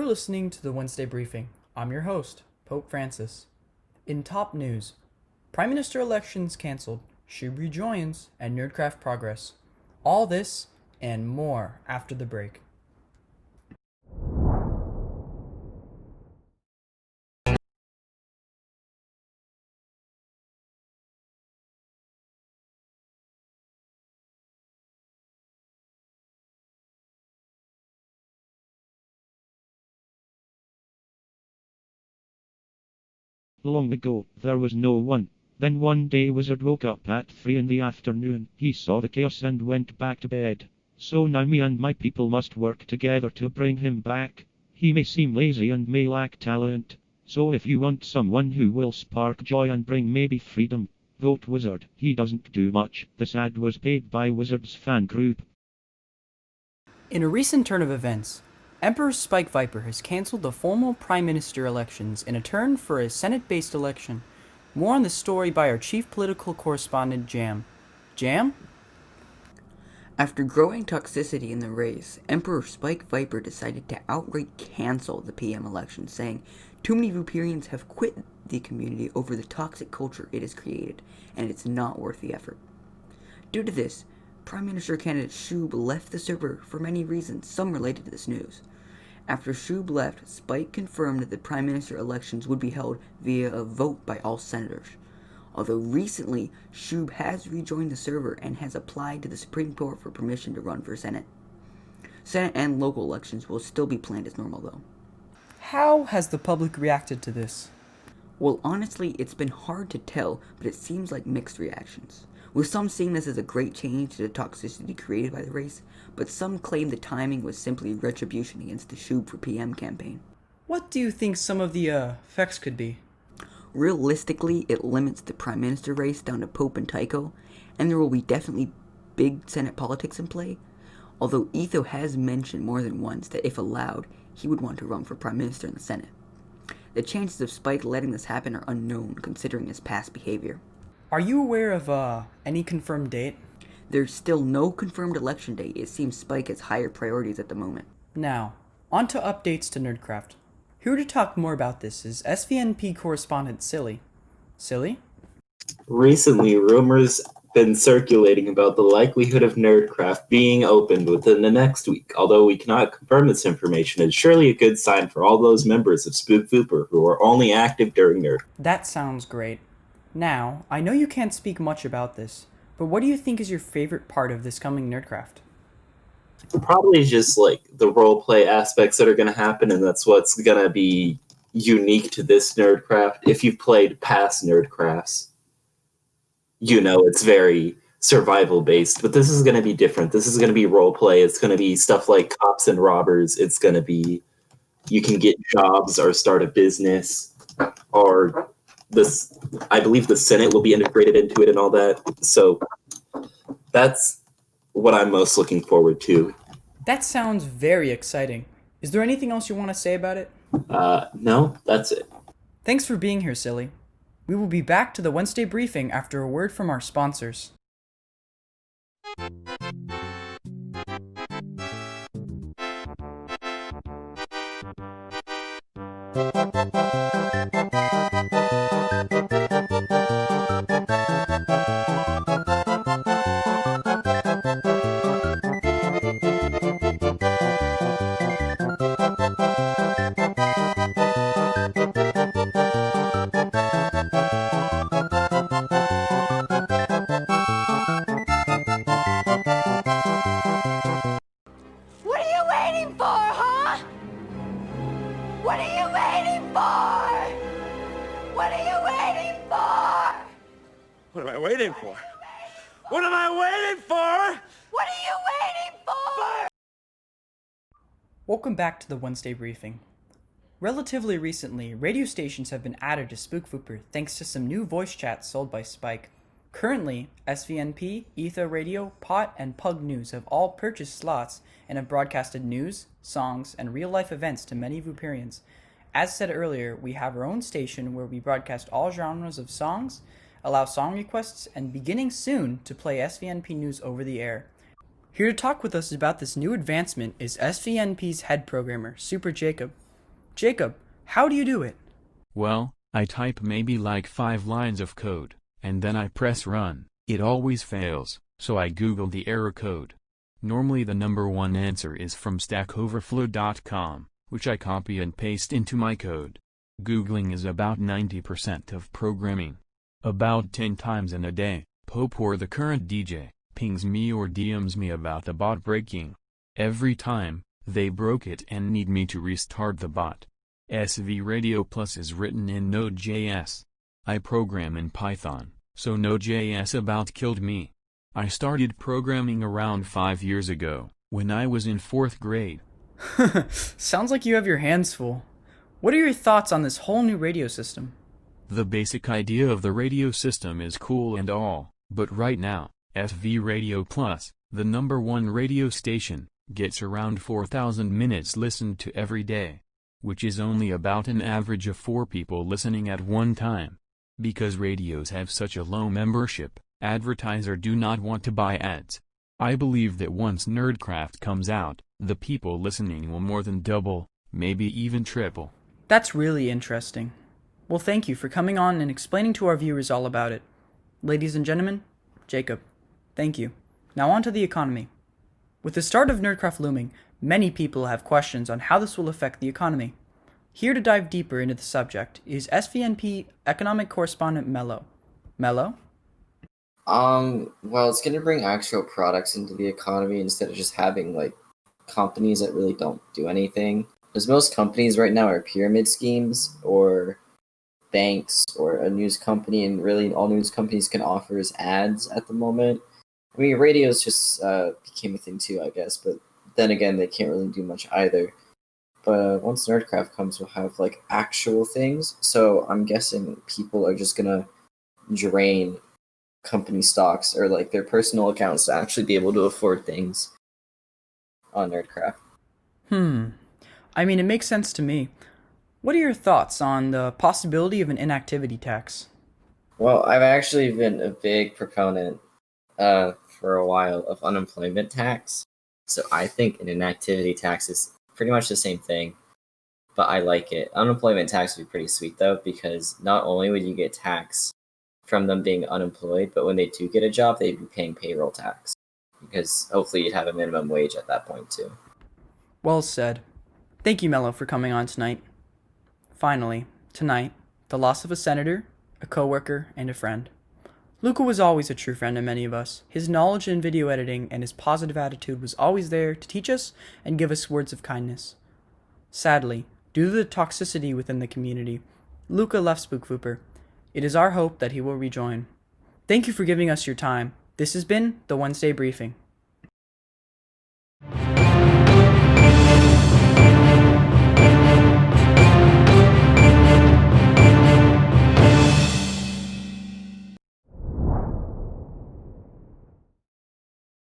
listening to the Wednesday Briefing. I'm your host, Pope Francis. In top news, Prime Minister elections cancelled, Shub rejoins, and Nerdcraft progress. All this and more after the break. Long ago, there was no one. Then one day Wizard woke up at 3 in the afternoon. He saw the chaos and went back to bed. So now me and my people must work together to bring him back. He may seem lazy and may lack talent. So if you want someone who will spark joy and bring maybe freedom, vote Wizard. He doesn't do much. This ad was paid by Wizard's fan group. In a recent turn of events, Emperor Spike Viper has cancelled the formal Prime Minister elections in a turn for a Senate-based election. More on the story by our chief political correspondent, Jam. Jam? After growing toxicity in the race, Emperor Spike Viper decided to outright cancel the PM election, saying too many Vooperians have quit the community over the toxic culture it has created, and it's not worth the effort. Due to this, Prime Minister candidate Shub left the server for many reasons, some related to this news. After Shub left, Spike confirmed that the Prime Minister elections would be held via a vote by all senators. Although recently, Shub has rejoined the server and has applied to the Supreme Court for permission to run for Senate. Senate and local elections will still be planned as normal, though. How has the public reacted to this? Well, honestly, it's been hard to tell, but it seems like mixed reactions. With some seeing this as a great change to the toxicity created by the race, but some claim the timing was simply retribution against the Shub for PM campaign. What do you think some of the effects could be? Realistically, it limits the Prime Minister race down to Pope and Tycho, and there will be definitely big Senate politics in play, although Etho has mentioned more than once that if allowed, he would want to run for Prime Minister in the Senate. The chances of Spike letting this happen are unknown, considering his past behavior. Are you aware of any confirmed date? There's still no confirmed election date. It seems Spike has higher priorities at the moment. Now, on to updates to Nerdcraft. Here to talk more about this is SVNP correspondent Silly. Silly? Recently, rumors been circulating about the likelihood of Nerdcraft being opened within the next week. Although we cannot confirm this information, it's surely a good sign for all those members of Spook Vooper who are only active during Nerd. That sounds great. Now, I know you can't speak much about this, but what do you think is your favorite part of this coming Nerdcraft? Probably just like the roleplay aspects that are going to happen, and that's what's going to be unique to this Nerdcraft. If you've played past Nerdcrafts, you know it's very survival based, but this is going to be different. This is going to be roleplay. It's going to be stuff like cops and robbers. It's going to be you can get jobs or start a business, or this. I believe the Senate will be integrated into it and all that. So that's what I'm most looking forward to. That sounds very exciting. Is there anything else you want to say about it? No, that's it. Thanks for being here, Silly. We will be back to the Wednesday briefing after a word from our sponsors. What are you waiting for, huh? What are you waiting for? What are you waiting for? What am I waiting for? What am I waiting for? What are you waiting for? Welcome back to the Wednesday briefing. Relatively recently, radio stations have been added to Spook Vooper thanks to some new voice chats sold by Spike. Currently, SVNP, Etho Radio, Pot, and Pug News have all purchased slots and have broadcasted news, songs, and real-life events to many Vooperians. As said earlier, we have our own station where we broadcast all genres of songs, allow song requests, and beginning soon to play SVNP news over the air. Here to talk with us about this new advancement is SVNP's head programmer, Super Jacob. Jacob, how do you do it? Well, I type maybe like 5 lines of code, and then I press run. It always fails, so I Google the error code. Normally the number one answer is from stackoverflow.com, which I copy and paste into my code. Googling is about 90% of programming. About 10 times in a day, Pope or the current DJ pings me or DMs me about the bot breaking. Every time, they broke it and need me to restart the bot. SVNews Plus is written in Node.js. I program in Python, so Node.js about killed me. I started programming around 5 years ago, when I was in 4th grade. Sounds like you have your hands full. What are your thoughts on this whole new radio system? The basic idea of the radio system is cool and all, but right now, SVNews Plus, the number one radio station, gets around 4,000 minutes listened to every day, which is only about an average of 4 people listening at one time. Because radios have such a low membership, advertisers do not want to buy ads. I believe that once Nerdcraft comes out, the people listening will more than double, maybe even triple. That's really interesting. Well, thank you for coming on and explaining to our viewers all about it. Ladies and gentlemen, Jacob, thank you. Now on to the economy. With the start of Nerdcraft looming, many people have questions on how this will affect the economy. Here to dive deeper into the subject is SVNP economic correspondent Mello. Mello? Well, it's gonna bring actual products into the economy instead of just having, like, companies that really don't do anything. Because most companies right now are pyramid schemes, or banks, or a news company, and really all news companies can offer is ads at the moment. I mean, radios just became a thing too, I guess, but then again, they can't really do much either. But once Nerdcraft comes, we'll have, like, actual things, so I'm guessing people are just gonna drain company stocks or, like, their personal accounts to actually be able to afford things on Nerdcraft. I mean, it makes sense to me. What are your thoughts on the possibility of an inactivity tax? Well, I've actually been a big proponent for a while of unemployment tax. So I think an inactivity tax is pretty much the same thing, but I like it. Unemployment tax would be pretty sweet though, because not only would you get tax from them being unemployed, but when they do get a job, they'd be paying payroll tax, because hopefully you'd have a minimum wage at that point too. Well said. Thank you, Mello, for coming on tonight. Finally, tonight, the loss of a senator, a coworker, and a friend. Luca was always a true friend to many of us. His knowledge in video editing and his positive attitude was always there to teach us and give us words of kindness. Sadly, due to the toxicity within the community, Luca left SpookVooper. It is our hope that he will rejoin. Thank you for giving us your time. This has been the Wednesday Briefing.